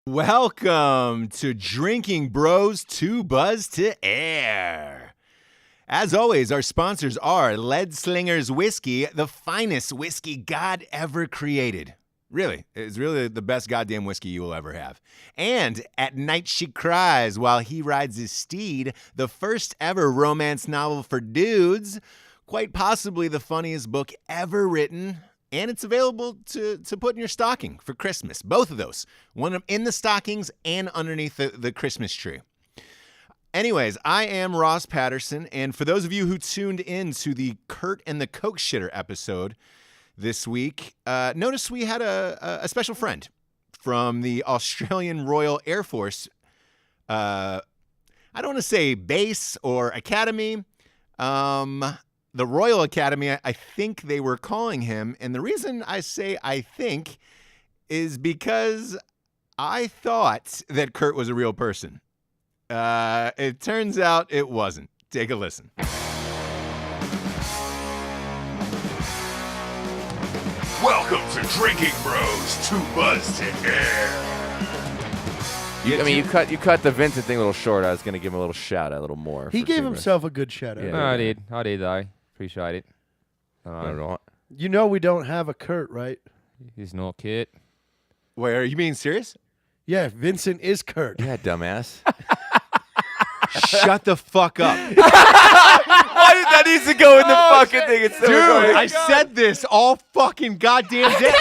Welcome to Drinking Bros Too Buzz to Air. As always, our sponsors are Lead Slingers Whiskey, the finest whiskey God ever created. Really, it's really the best goddamn whiskey you will ever have. And At Night She Cries While He Rides His Steed, the first ever romance novel for dudes, quite possibly the funniest book ever written. And it's available to put in your stocking for Christmas. Both of those. One in the stockings and underneath the Christmas tree. Anyways, I am Ross Patterson. And for those of you who tuned in to the Kurt and the Coke Shitter episode this week, notice we had a special friend from the Australian Royal Air Force. I don't want to say base or academy. The Royal Academy, I think they were calling him. And the reason I say I think is because I thought that Kurt was a real person. It turns out it wasn't. Take a listen. Welcome to Drinking Bros Too Buzz to Air. You cut the Vincent thing a little short. I was going to give him a little shout out, a little more. He gave himself a good shout out. Yeah. I did. I appreciate it. I don't know. You know we don't have a Kurt, right? He's no kid. Wait, are you being serious? Yeah, Vincent is Kurt. Yeah, dumbass. Shut the fuck up. Why did that needs to go in the fucking thing? It's so Dude, annoying. I said this all fucking goddamn day.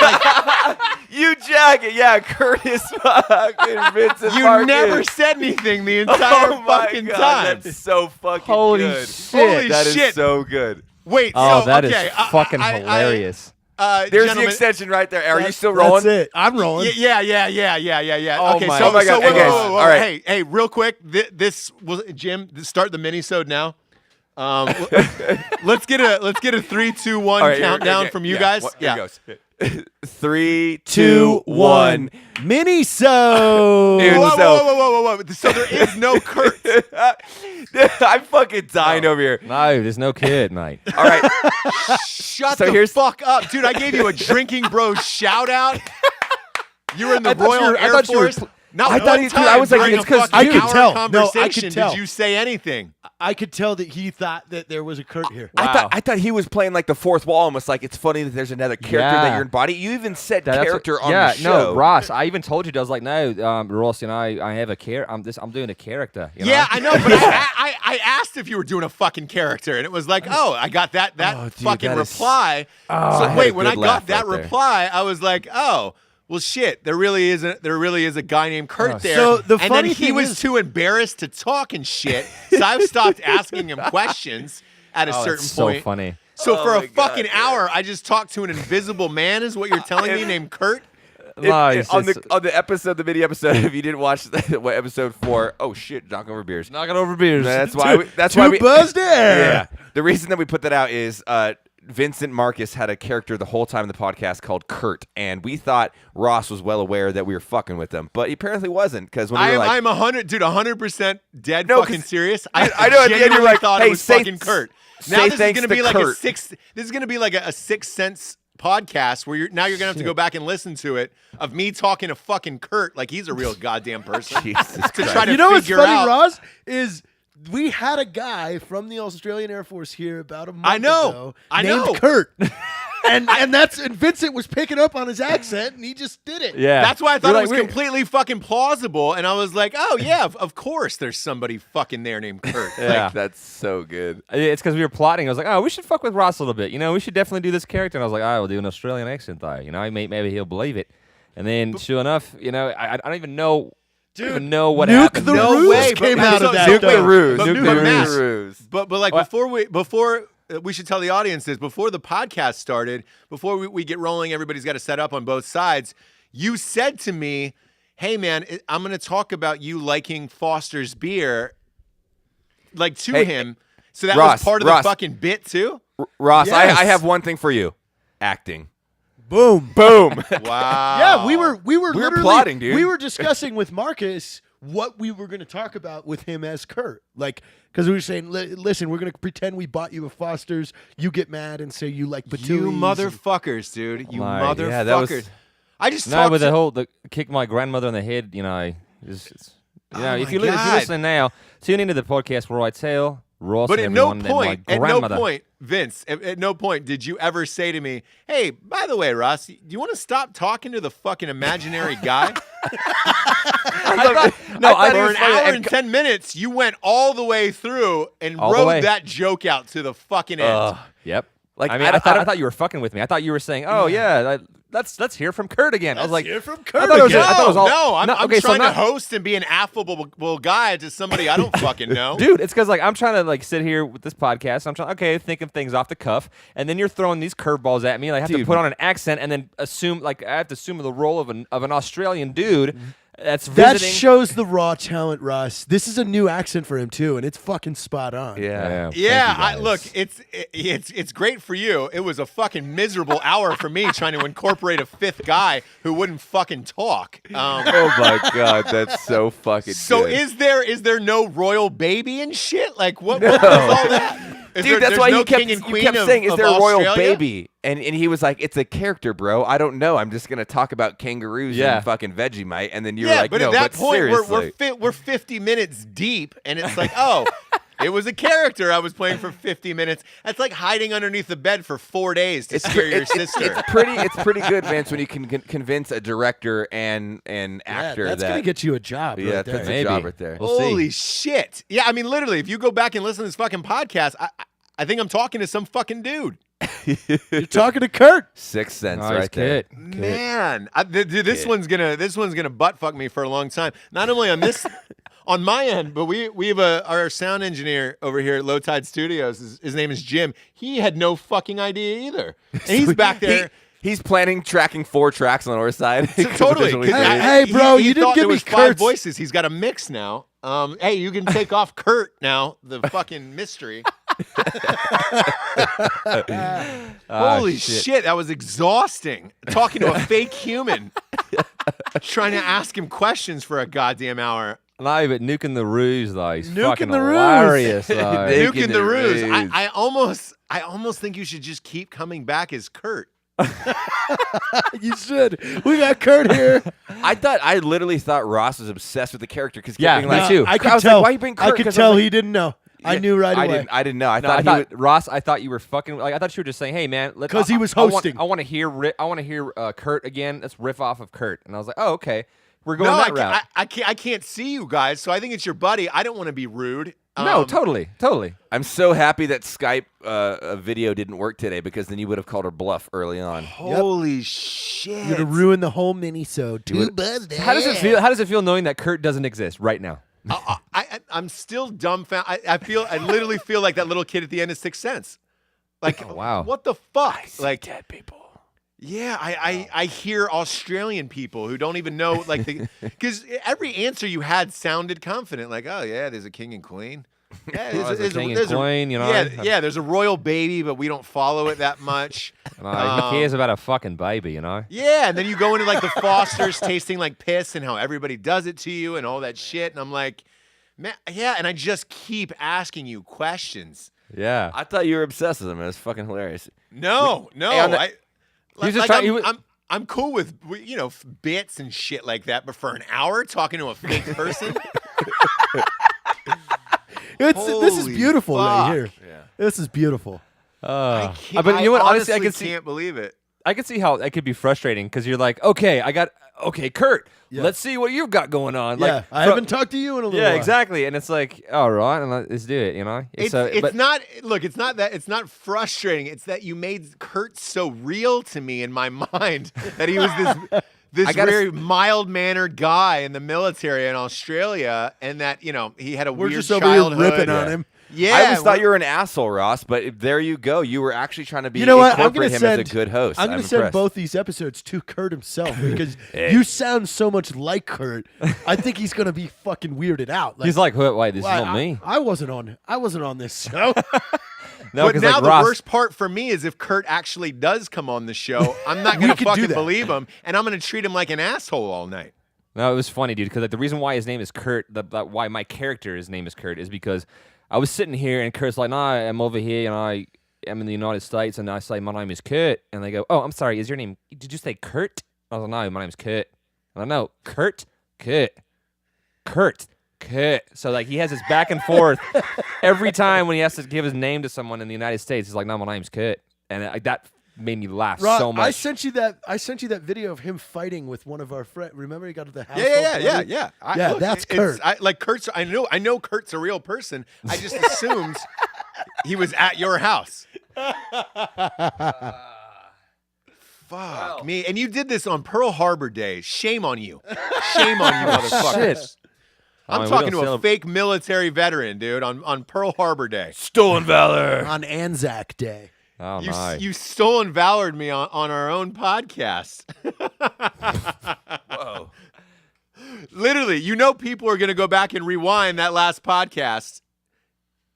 You jacket. Yeah, Curtis fucking Vincent You Marcus. never said anything the entire Oh my fucking God, time. That's so fucking Holy good. shit. Holy That is shit. so good. Wait, Oh, so, that is okay, fucking hilarious. There's gentlemen, the extension right there. Are you still rolling? That's it. I'm rolling. Yeah. Oh Okay, my- so, oh my God. so whoa, Okay, whoa, whoa, whoa. all right. Hey, real quick. This was Jim. Start the minisode now. Let's get a 3, 2, 1 All right, countdown okay, from you yeah. guys. Here it goes. 3, 2, 1. Minisode. Dude, Whoa. So there is no Kurt. I'm fucking dying over here. No, there's no kid, mate. All right. Shut So the here's- fuck up, dude. I gave you a Drinking Bros shout out. You were in the I thought you Royal were- I Air thought you were Force. Not I one thought he- dude, time I was like, during it's a 'cause fucking I could hour tell. No, I could conversation tell. did you say anything. I could tell that he thought that there was a Kurt here. I thought he was playing like the fourth wall, almost like it's funny that there's another character that Yeah. you're embodying. You even said That's character what- on yeah, the show. no, Ross. I even told you. I was like, no, Ross. You know, I have a I'm doing a character. You know? Yeah, I know, but I asked if you were doing a fucking character, and it was like, oh, I got that Oh, dude, fucking that is- reply. I So had wait, a when good I got laugh that right there. reply, I was like, oh, well, shit, there really is a guy named Kurt there. So the and funny then he thing was is- too embarrassed to talk and shit, so I've stopped asking him questions at a certain That's point. so funny. So Oh for my a fucking God, hour, I just talked to an invisible man, is what you're telling me, named Kurt? On the episode, the mini episode, if you didn't watch episode 4, oh shit, knock over beers. Knocking over beers. That's why. We buzzed air. Yeah. The reason that we put that out is Vincent Marcus had a character the whole time in the podcast called Kurt, and we thought Ross was well aware that we were fucking with him, but he apparently wasn't, because when we were like, I'm 100% dead No, fucking 'cause- serious. I know, at the end you're genuinely like, thought hey, it was say- fucking Kurt. say Now this is thanks gonna be to like Kurt. This is gonna be like a Sixth Sense podcast where you're gonna have to go back and listen to it of me talking to fucking Kurt like he's a real goddamn person Jesus to Christ. try to You know what's figure funny, out. Ross? Is we had a guy from the Australian Air Force here about a month I know. ago I named know. Kurt. and Vincent was picking up on his accent, and he just did it. Yeah. That's why I thought You're it like, was completely fucking plausible, and I was like, oh yeah, of course there's somebody fucking there named Kurt. Yeah. That's so good. It's because we were plotting. I was like, oh, we should fuck with Ross a little bit. You know, we should definitely do this character. And I was like, oh, we'll do an Australian accent though. You know, maybe he'll believe it. And then, sure enough, you know, I don't even know. I don't even know what Nuke happened. the No Ruse way, came but- out so- of that. so Nuke wait, the Ruse. but- Nuke but the Matt, Ruse. But like What? before we should tell the audience this, before the podcast started, before we get rolling, everybody's got to set up on both sides. You said to me, hey man, I'm going to talk about you liking Foster's beer, like to Hey, him. So that Ross, was part of Ross. the fucking bit too? Ross, Yes. I have one thing for you. Acting. Boom. Boom. Wow. Yeah, we were literally plotting, dude. We were discussing with Marcus what we were going to talk about with him as Kurt. Like, because we were saying, listen, we're going to pretend we bought you a Foster's. You get mad and say you like patooties. You motherfuckers, dude. You My- motherfuckers. yeah, that was- I just No, talked with to- the kick my grandmother in the head, you know, it's Oh if my you're God. listening now, tune into the podcast where I tell Ross But and at no everyone that my point, grandmother. Vince, at no point did you ever say to me, "Hey, by the way, Ross, do you want to stop talking to the fucking imaginary guy?" I thought For an hour and 10 minutes, you went all the way through and All the way. rode that joke out to the fucking end. Yep. Like, I mean, I I don't- thought you were fucking with me. I thought you were saying, "Oh yeah, let's hear from Kurt again." I was like, hear from I Kurt thought it was, again. I thought it was all, no, I'm okay, so trying to not- host and be an affable guy to somebody I don't fucking know. Dude, it's because like I'm trying to like sit here with this podcast. I'm trying, think of things off the cuff, and then you're throwing these curveballs at me. Like I have to Dude. put on an accent and then assume like I have to assume the role of an Australian dude that's That visiting. shows the raw talent, Russ. This is a new accent for him too, and it's fucking spot on. Yeah. thank Yeah, you guys. look, it's great for you. It was a fucking miserable hour for me trying to incorporate a fifth guy who wouldn't fucking talk. Oh my god, that's so fucking So good. is there no royal baby and shit? Like what was all that? Is Dude, there- that's there's why no you kept, king and you queen kept of- saying, is of there a royal Australia? baby? And he was like, it's a character, bro. I don't know. I'm just going to talk about kangaroos Yeah. and fucking Vegemite. And then you're Yeah, like, but no, at that but point seriously. we're 50 minutes deep, and it's like, oh, it was a character I was playing for 50 minutes. That's like hiding underneath the bed for 4 days to scare your sister. It's pretty good, Vince, when you can convince a director and an Yeah, actor that's that. gonna get you a job. Yeah, right that's there. a Maybe. job right there. We'll see. Holy shit! Yeah, I mean, literally, if you go back and listen to this fucking podcast, I think I'm talking to some fucking dude. You're talking to Kurt. Sixth Sense Nice right there. kid. Man, this Kid. one's gonna butt fuck me for a long time. Not only on this, on my end, but we have our sound engineer over here at Low Tide Studios. His name is Jim. He had no fucking idea either, and he's back there. He's planning tracking 4 tracks on the north side. Totally. Visually 'Cause clear. Hey, bro, he you didn't thought give there me was 5 Kurt's- voices. He's got a mix now. Hey, you can take off Kurt now. The fucking mystery. Holy shit, that was exhausting. Talking to a fake human, trying to ask him questions for a goddamn hour. No, but nuking the ruse though. He's Nuking fucking the ruse. hilarious though. Nuking Nuking the the ruse. ruse. I almost think you should just keep coming back as Kurt. You should. We got Kurt here. I literally thought Ross was obsessed with the character because Yeah, being me like, too. I could was tell. like, why you bring Kurt? I could 'Cause tell was he didn't know. I knew right away. I didn't know. I No, thought, I thought he Ross. I thought you were fucking. Like I thought you were just saying, "Hey, man," 'Cause he was I want- hosting. I want to hear Kurt again. Let's riff off of Kurt. And I was like, "Oh, okay, we're going No, that route." I can't see you guys, so I think it's your buddy. I don't want to be rude. No, totally. I'm so happy that Skype video didn't work today because then you would have called her bluff early on. Holy shit! You're gonna ruin the whole mini-sode. Too buzzed. How does it feel? How does it feel knowing that Kurt doesn't exist right now? I'm still dumbfounded. I literally feel like that little kid at the end of Sixth Sense. Like, Oh, wow. what the fuck? Like, Dead people. yeah, I hear Australian people who don't even know, like, because every answer you had sounded confident. Like, oh yeah, there's a king and queen. Yeah, Oh, there's a king and queen, you know? Yeah, there's a royal baby, but we don't follow it that much. Who cares about a fucking baby? You know? Yeah, and then you go into like the Fosters tasting like piss and how everybody does it to you and all that shit. And I'm like, man, yeah, and I just keep asking you questions. Yeah. I thought you were obsessed with him. It was fucking hilarious. No, Hey, on the- was just trying- I'm cool with bits and shit like that, but for an hour talking to a fake person, This is Holy beautiful right fuck. here. Yeah. This is beautiful. I can't, but you know what? Honestly, I honestly can see. can't believe it. I can see how that could be frustrating because you're like, okay, Kurt, Yeah. let's see what you've got going on. Yeah, Like, I haven't talked to you in a little Yeah, while. exactly. And it's like, all right, and let's do it. You know, It's but- not. Look, it's not that. It's not frustrating. It's that you made Kurt so real to me in my mind that he was this I gotta very mild mannered guy in the military in Australia, and that he had a We're weird just over here childhood. ripping on him. Yeah, I always thought we're- you were an asshole, Ross, but there you go. You were actually trying to be You know what? I'm incorporate gonna him send as a good host. I'm gonna send impressed. both these episodes to Kurt himself because you sound so much like Kurt. I think he's gonna be fucking weirded out. he's like, wait, this is "Why, not me. I wasn't on this show. No, but 'cause, now like, the Ross, worst part for me is if Kurt actually does come on the show, I'm not gonna could do fucking that. believe him, and I'm gonna treat him like an asshole all night. No, it was funny, dude, because like the reason why his name is Kurt, why my character's name is Kurt, is because I was sitting here and Kurt's like, "No, I'm over here, and I am in the United States," and I say, "My name is Kurt," and they go, "Oh, I'm sorry, is your name? Did you say Kurt?" I was like, no, my name's Kurt. And I know, Kurt. So like he has this back and forth every time when he has to give his name to someone in the United States. He's like, no, my name's Kurt, and that made me laugh Rob, so much. I sent you that video of him fighting with one of our friends. Remember, he got to the house. Yeah. Look, That's Kurt. Kurt's. I know Kurt's a real person. I just assumed he was at your house. Fuck me. And you did this on Pearl Harbor Day. Shame on you. Shame on you, motherfuckers. Shit. I'm talking to a fake military veteran, dude, on Pearl Harbor Day. Stolen valor. On Anzac Day. Oh my! You stolen valored me on our own podcast. Whoa. Literally, people are going to go back and rewind that last podcast,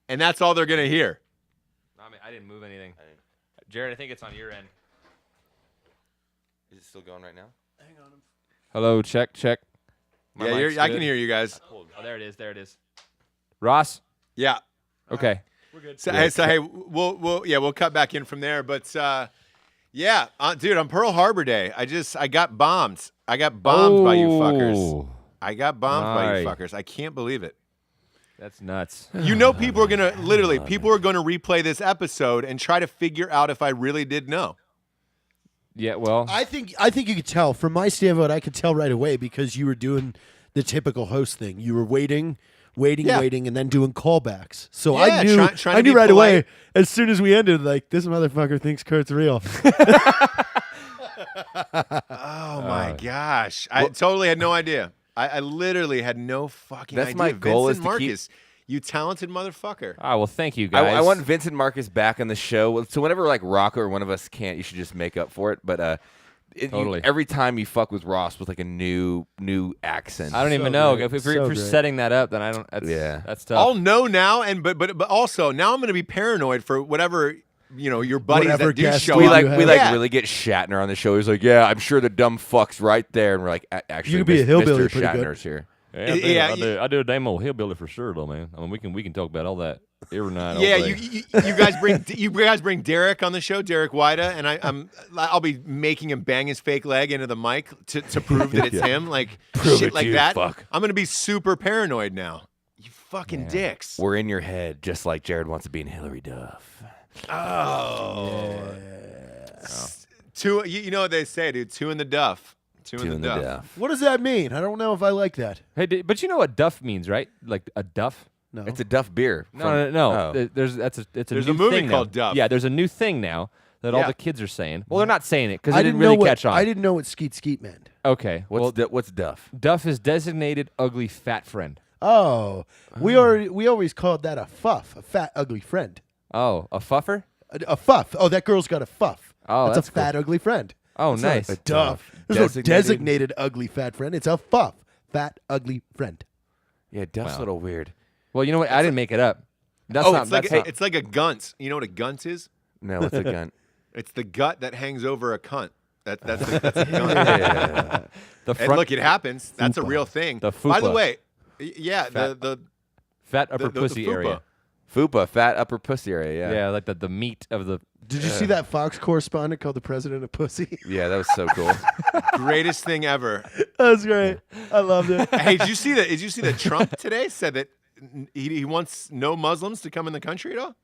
and that's all they're going to hear. I mean, I didn't move anything. Jared, I think it's on your end. Is it still going right now? Hang on. Hello, check. My Yeah, mic's I good. can hear you guys. Oh, there it is. Ross. Yeah. Okay. We're good. So hey, we'll cut back in from there. But dude, on Pearl Harbor Day, I got bombed. I got bombed by you fuckers. I got bombed by you fuckers. I can't believe it. That's nuts. People are gonna people are gonna replay this episode and try to figure out if I really did know. Yeah, well, I think you could tell from my standpoint. I could tell right away because you were doing the typical host thing. You were waiting, and then doing callbacks. So I knew trying to be right polite. away as soon as we ended. Like, this motherfucker thinks Kurt's real. Oh my gosh! I totally had no idea. I literally had no fucking idea. That's my goal Vincent is to keep- Marcus, you talented motherfucker. well, thank you guys. I want Vincent Marcus back on the show. So whenever like Rocco or one of us can't, you should just make up for it. But Totally. every time you fuck with Ross with like a new accent. I don't even know great. if So you're great. setting that up. Then I don't. That's tough. I'll know now, but also now I'm going to be paranoid for whatever your buddies Whatever that do guest show we up. like you have. we like Yeah. really get Shatner on the show. He's like, yeah, I'm sure the dumb fuck's right there, and we're like, actually, You could be a hillbilly Mr. pretty good. Shatner's here. I do a damn old hillbilly for sure, though, man. I mean, we can talk about all that every night. Yeah, all day. you guys bring Derek on the show, Derek Wida, and I'll be making him bang his fake leg into the mic to prove that it's him, like Prove shit it, like you that. fuck. I'm gonna be super paranoid now. You fucking dicks. We're in your head, just like Jared wants to be in Hillary Duff. Two, you know what they say, dude? Two in the duff. Two in the duff. What does that mean? I don't know if I like that. Hey, but you know what duff means, right? Like a duff. No. It's a Duff beer. No. Oh. There's There's new a movie thing called now. Duff. Yeah, there's a new thing now that all Yeah. the kids are saying. Well, they're not saying it because I it didn't know really what, catch on. I didn't know what skeet meant. Okay, What's Duff? duff is designated ugly fat friend. Oh, we always called that a fuff, a fat ugly friend. Oh, a fuffer? A fuff. Oh, that girl's got a fuff. Oh, that's that's a fat ugly friend. Oh, It's not nice. a duff. There's no designated ugly fat friend. It's a fuff, fat ugly friend. Yeah, Duff's a little weird. Well, you know what? I didn't make it up. That's not. It's like a gunt. You know what a gunt is? No, what's a gun? It's the gut that hangs over a cunt. That's a gunt. the And front look, it happens. That's a real thing. The By the fupa. way, yeah, Fat. the fat upper the pussy fupa. area. Fupa, fat upper pussy area. Yeah, like the meat of the. Did you see that Fox correspondent called the president of pussy? Yeah, that was so cool. greatest thing ever. That's great. I loved it. Hey, did you see that? Did you see that Trump today said that he wants no Muslims to come in the country at all?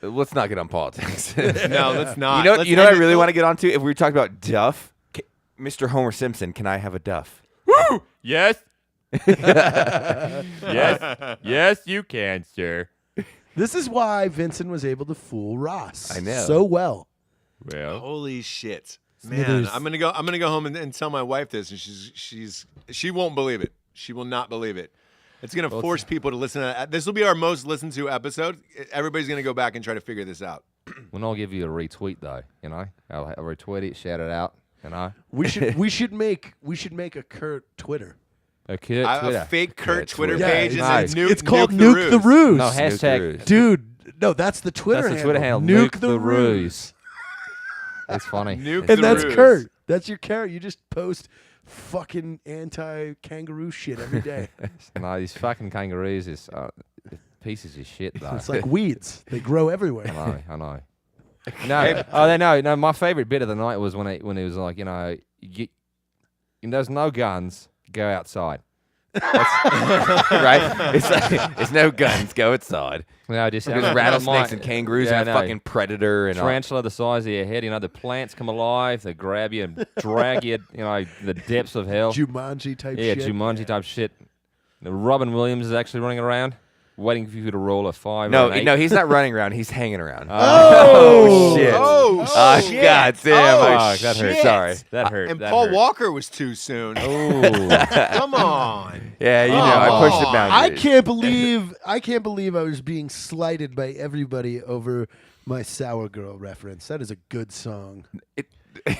Let's not get on politics. No, let's not. You know, Let's you know what I end it- really want to get onto? If we were talking about Duff, Mr. Homer Simpson, can I have a Duff? Yes. yes, you can, sir. This is why Vincent was able to fool Ross. I know. so well. Well, Holy shit, Smithers. man! I'm gonna go home and tell my wife this, and she won't believe it. She will not believe it. It's gonna force people to listen to. This will be our most listened to episode. Everybody's gonna go back and try to figure this out. when I'll give you a retweet though, I'll retweet it, shout it out, We should make a Kurt Twitter. a kid A Twitter. fake Kurt Twitter Yeah, page, it's- and nice. then It's called Nuke Nuke the Ruse. No, Nuke the hashtag. Ruse. Dude, no, that's the Twitter That's the Twitter handle. Nuke the Ruse. It's funny. Nuke And the that's Ruse. Kurt. That's your Kurt. You just post fucking anti-kangaroo shit every day. No, these fucking kangaroos is pieces of shit though. It's like weeds. They grow everywhere. I know. No. My favorite bit of the night was when he was like, there's no guns, go outside. Right? It's no guns, go outside. No, just There's rattlesnakes and kangaroos and a fucking predator and tarantula the size of your head. The plants come alive. They grab you and drag you. The depths of hell. Jumanji type yeah, shit. Jumanji type shit. Robin Williams is actually running around, waiting for you to roll a 5. No, or an 8. no, he's not running around. He's hanging around. Oh, shit! Oh, shit. God damn! Oh, that hurt. shit. Sorry. That hurt. And that Paul hurt. Walker was too soon. Oh, Come on. Yeah, I pushed it down. I can't believe I was being slighted by everybody over my Sour Girl reference. That is a good song.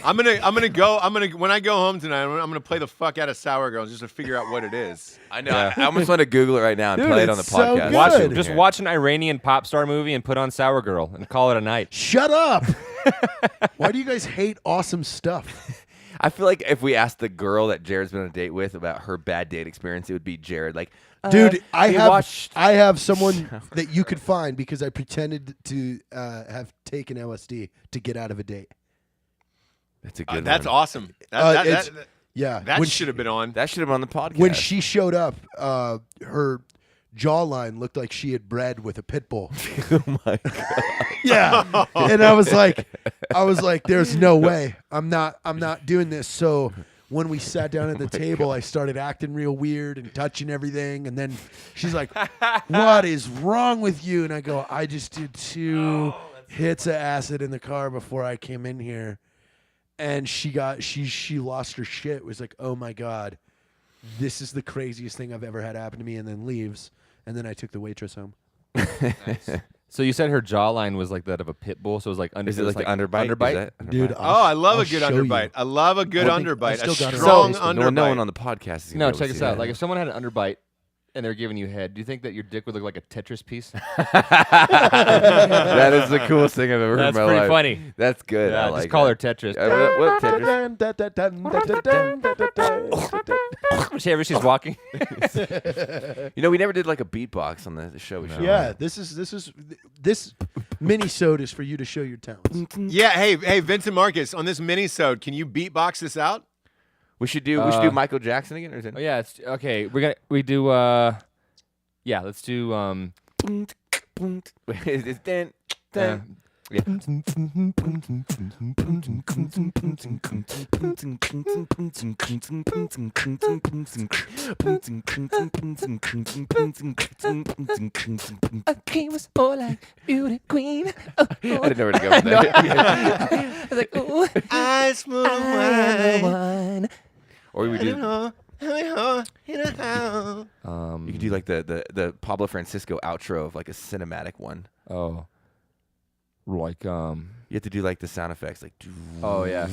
When I go home tonight, I'm gonna play the fuck out of Sour Girl just to figure out what it is. I know. I almost want to Google it right now and Dude, play it on the it's so podcast. good. just watch an Iranian pop star movie and put on Sour Girl and call it a night. Shut up! Why do you guys hate awesome stuff? I feel like if we asked the girl that Jared's been on a date with about her bad date experience, it would be Jared. Like, Dude, I watched. have someone that you could find because I pretended to have taken LSD to get out of a date. That's a good. That's one. awesome. Yeah, That when should have been on. That should have been on the podcast. When she showed up, her jawline looked like she had bred with a pit bull. Oh my god. Yeah, and I was like, there's no way. I'm not doing this. So when we sat down at the table, I started acting real weird and touching everything, and then she's like, "What is wrong with you?" And I go, "I just did 2 hits of acid in the car before I came in here." And she lost her shit. It was like, oh my God, this is the craziest thing I've ever had happen to me, and then leaves. And then I took the waitress home. Nice. So you said her jawline was like that of a pit bull, so it was like Is it like the underbite? Underbite? Is that Dude, underbite? I love I'll a good show underbite. you. I love a good underbite. A still got it. strong So, underbite. no one on the podcast is gonna No, be able check to this see out. that. Like if someone had an underbite and they're giving you head, do you think that your dick would look like a Tetris piece? That is the coolest thing I've ever heard in That's my pretty life. funny. That's good. I Yeah, like just call her that. Tetris. What Tetris? Yeah, She's walking. We never did like a beatbox on the show. We should. this mini-sode is for you to show your talents. Yeah, hey, Vincent Marcus, on this mini-sode, can you beatbox this out? We should do Michael Jackson again, or is it? Oh yeah, it's okay. We do. Yeah, let's do. It's dun, Yeah. Okay, was more like beauty queen. I didn't know where to go with that. I was like, ooh, I smooth I'm the wine. one. Or we do. You You could do like the Pablo Francisco outro of like a cinematic one. Oh. Like You have to do like the sound effects, like. Oh yeah.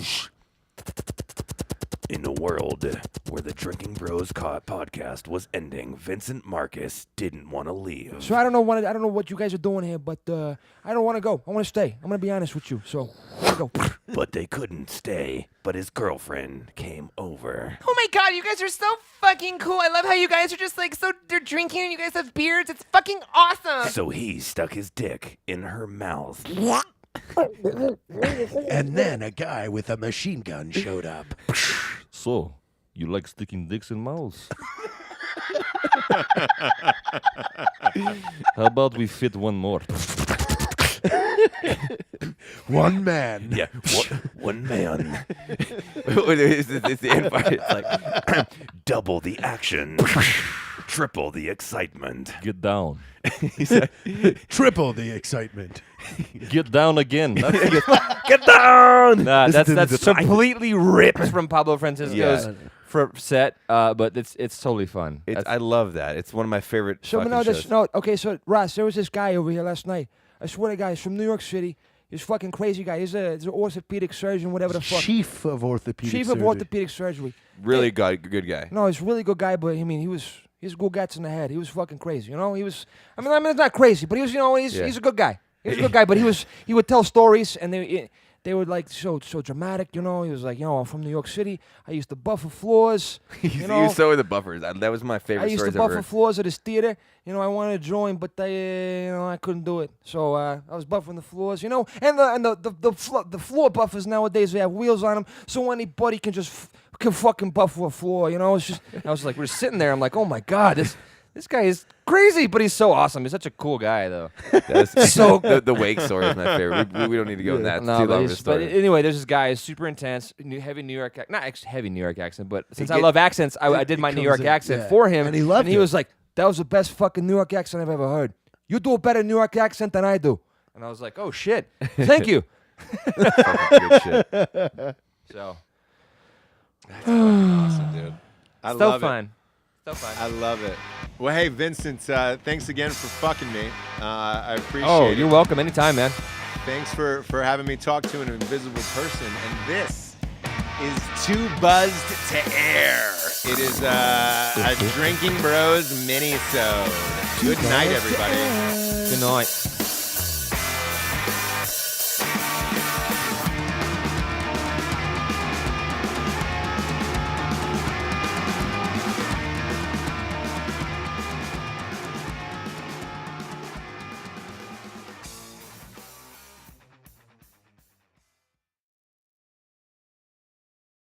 In a world where the Drinking Bros podcast was ending, Vincent Marcus didn't want to leave. So I don't know what you guys are doing here, but I don't want to go. I want to stay. I'm gonna be honest with you. So let's go. But they couldn't stay. But his girlfriend came over. Oh my god, you guys are so fucking cool. I love how you guys are just like they're drinking and you guys have beards. It's fucking awesome. So he stuck his dick in her mouth. And then a guy with a machine gun showed up. So, you like sticking dicks in mouths? How about we fit one more? One man. Yeah, one man. it's the invite. It's like Double the action. Triple the excitement. Get down. Triple the excitement. Get down again. get down. Nah, that's completely ripped from Pablo Francisco's set, but it's totally fun. I love that. It's one of my favorite. So fucking shows. okay, so Ross, there was this guy over here last night. I swear to God, he's from New York City. He's a fucking crazy guy. He's an orthopedic surgeon, whatever the fuck. Chief of orthopedic Chief surgery. of orthopedic surgery. Really good guy. No, he's a really good guy, but I mean, he's good guts in the head. He was fucking crazy, you know. He was. I mean, it's not crazy, but he was. You know, he's a good guy. He's a good guy, but he would tell stories, and they were like so dramatic, you know. He was like, I'm from New York City. I used to buffer floors. You know, You so the buffers. That was my favorite I used to stories buffer ever. floors at this theater. You know, I wanted to join, but I couldn't do it. So I was buffering the floors, you know. And the floor buffers nowadays, they have wheels on them, so anybody can just can fucking buffer a floor. You know, it's just I was like, we're just sitting there. I'm like, oh my god, this guy is crazy, but he's so awesome. He's such a cool guy, though. So the wake story is my favorite. We don't need to go in that No, too but, long of a but story. anyway, there's this guy, super intense, heavy New York, heavy New York accent, but since I love accents, I did my New comes York in, accent yeah. for him, And he loved it. was like, that was the best fucking New York accent I've ever heard. You do a better New York accent than I do. And I was like, oh shit, thank you. Fucking good shit. So, Awesome, dude. I so love fun. it. So fun. I love it. Well, hey, Vincent, thanks again for fucking me. I appreciate Oh, it. you're welcome anytime, man. Thanks for having me talk to an invisible person. And this is Too Buzzed to Air. It is a Drinking Bros mini-sode. Good night, everybody. Good night.